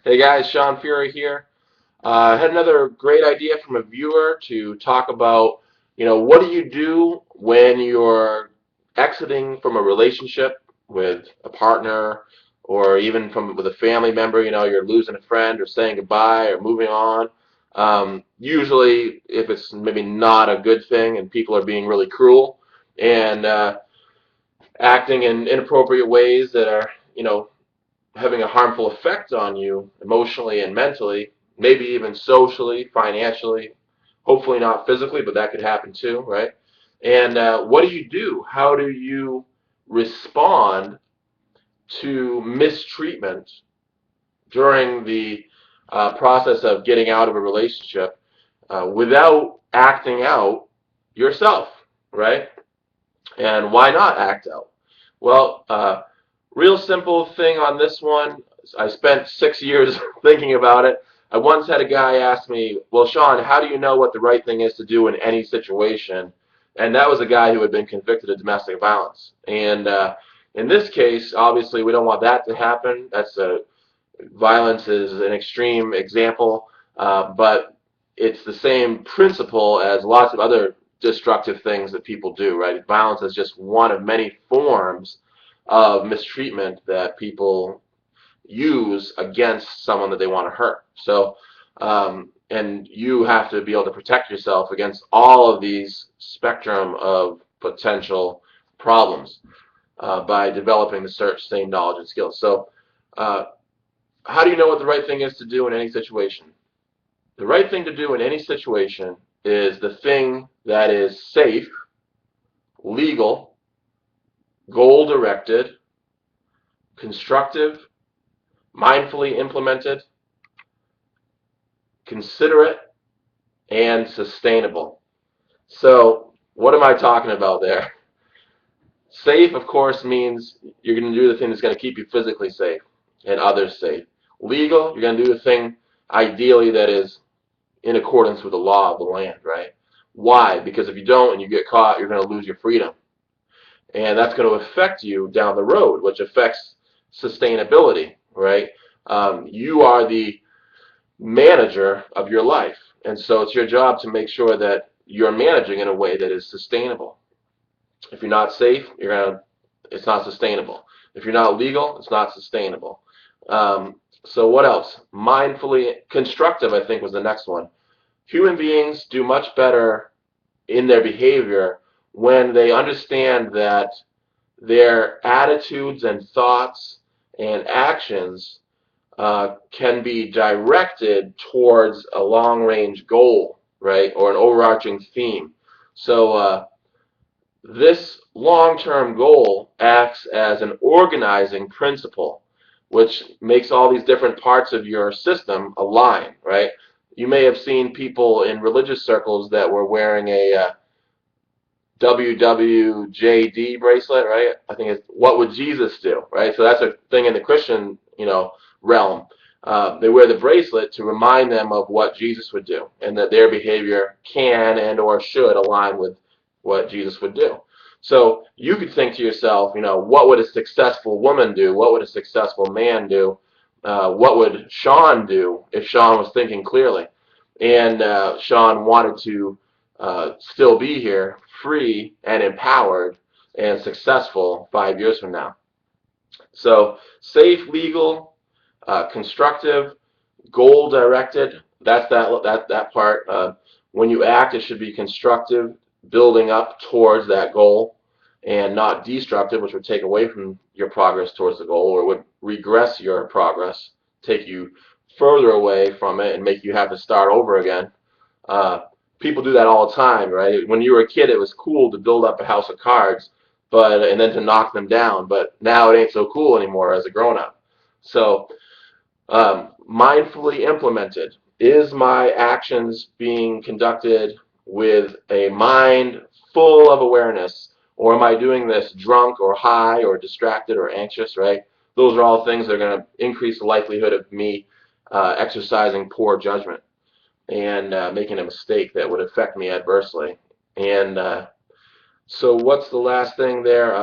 Hey guys, Shawn here. I had another great idea from a viewer to talk about, what do you do when you're exiting from a relationship with a partner or even with a family member, you're losing a friend or saying goodbye or moving on. Usually, if it's maybe not a good thing and people are being really cruel and acting in inappropriate ways that are, having a harmful effect on you emotionally and mentally, maybe even socially, financially, hopefully not physically, but that could happen too, right? And what do you do? How do you respond to mistreatment during the process of getting out of a relationship without acting out yourself, right? And why not act out? Well, real simple thing on this one. I spent 6 years thinking about it. I once had a guy ask me, well, Shawn, how do you know what the right thing is to do in any situation? And that was a guy who had been convicted of domestic violence. And in this case, obviously, we don't want that to happen. Violence is an extreme example, but it's the same principle as lots of other destructive things that people do, right? Violence is just one of many forms of mistreatment that people use against someone that they want to hurt. So, and you have to be able to protect yourself against all of these spectrum of potential problems by developing the same knowledge and skills. So, uh, how do you know what the right thing is to do in any situation? The right thing to do in any situation is the thing that is safe, legal, goal-directed, constructive, mindfully implemented, considerate, and sustainable. So, what am I talking about there? Safe, of course, means you're going to do the thing that's going to keep you physically safe and others safe. Legal, you're going to do the thing ideally that is in accordance with the law of the land, right? Why? Because if you don't and you get caught, you're going to lose your freedom. And that's going to affect you down the road, which affects sustainability, right? You are the manager of your life. And so it's your job to make sure that you're managing in a way that is sustainable. If you're not safe, it's not sustainable. If you're not legal, it's not sustainable. So what else? Mindfully constructive, I think, was the next one. Human beings do much better in their behavior when they understand that their attitudes and thoughts and actions can be directed towards a long-range goal, right, or an overarching theme. So this long-term goal acts as an organizing principle, which makes all these different parts of your system align, right? You may have seen people in religious circles that were wearing a WWJD bracelet, right? I think it's what would Jesus do, right? So that's a thing in the Christian, realm. They wear the bracelet to remind them of what Jesus would do, and that their behavior can and or should align with what Jesus would do. So you could think to yourself, what would a successful woman do? What would a successful man do? What would Shawn do if Shawn was thinking clearly? And Shawn wanted to still be here, free and empowered and successful 5 years from now. So safe, legal, constructive, goal directed. That's that part. When you act, it should be constructive, building up towards that goal, and not destructive, which would take away from your progress towards the goal, or would regress your progress, take you further away from it, and make you have to start over again. Uh, People do that all the time, right? When you were a kid, it was cool to build up a house of cards, and then to knock them down. But now it ain't so cool anymore as a grown-up. So mindfully implemented. Is my actions being conducted with a mind full of awareness, or am I doing this drunk or high or distracted or anxious, right? Those are all things that are going to increase the likelihood of me exercising poor judgment and making a mistake that would affect me adversely. And so what's the last thing there?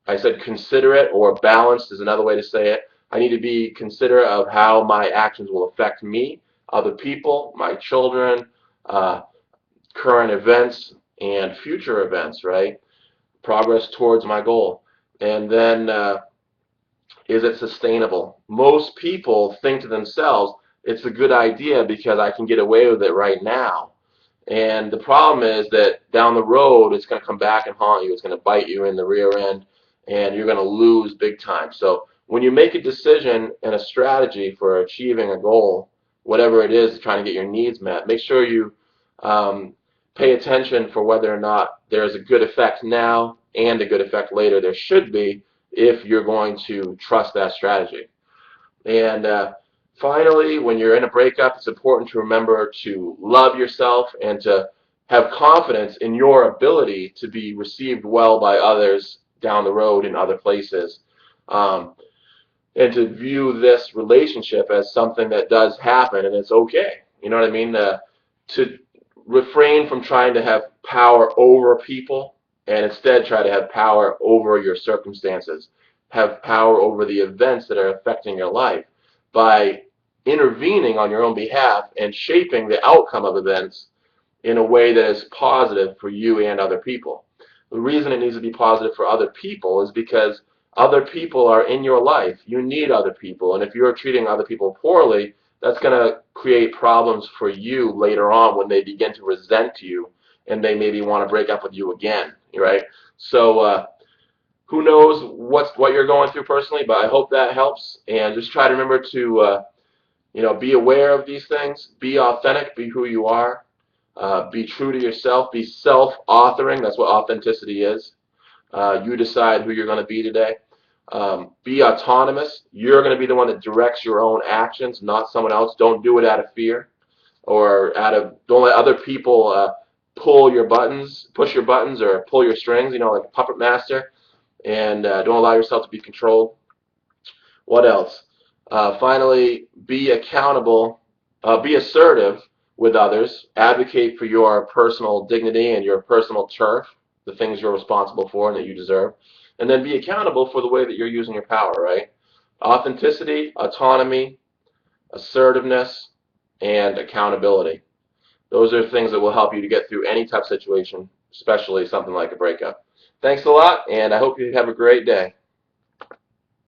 I said considerate or balanced is another way to say it. I need to be considerate of how my actions will affect me, other people, my children, uh, current events, and future events, right? Progress towards my goal. And then is it sustainable? Most people think to themselves, it's a good idea because I can get away with it right now. And the problem is that down the road, it's going to come back and haunt you. It's going to bite you in the rear end, and you're going to lose big time. So when you make a decision and a strategy for achieving a goal, whatever it is, trying to get your needs met, make sure you um, pay attention for whether or not there's a good effect now and a good effect later. There should be if you're going to trust that strategy. And finally, when you're in a breakup, it's important to remember to love yourself and to have confidence in your ability to be received well by others down the road in other places. Um, and to view this relationship as something that does happen and it's okay. You know what I mean? To refrain from trying to have power over people and instead try to have power over your circumstances, have power over the events that are affecting your life by intervening on your own behalf and shaping the outcome of events in a way that is positive for you and other people. The reason it needs to be positive for other people is because other people are in your life. You need other people, and if you're treating other people poorly, that's going to create problems for you later on when they begin to resent you and they maybe want to break up with you again, right? So who knows what you're going through personally, but I hope that helps. And just try to remember to be aware of these things, be authentic, be who you are. Be true to yourself. Be self-authoring. That's what authenticity is. You decide who you're going to be today. Be autonomous. You're going to be the one that directs your own actions, not someone else. Don't do it out of fear or don't let other people push your buttons or pull your strings, like a puppet master. And don't allow yourself to be controlled. What else? Finally, be accountable, be assertive with others, advocate for your personal dignity and your personal turf, the things you're responsible for and that you deserve, and then be accountable for the way that you're using your power, right? Authenticity, autonomy, assertiveness, and accountability. Those are things that will help you to get through any tough situation, especially something like a breakup. Thanks a lot, and I hope you have a great day.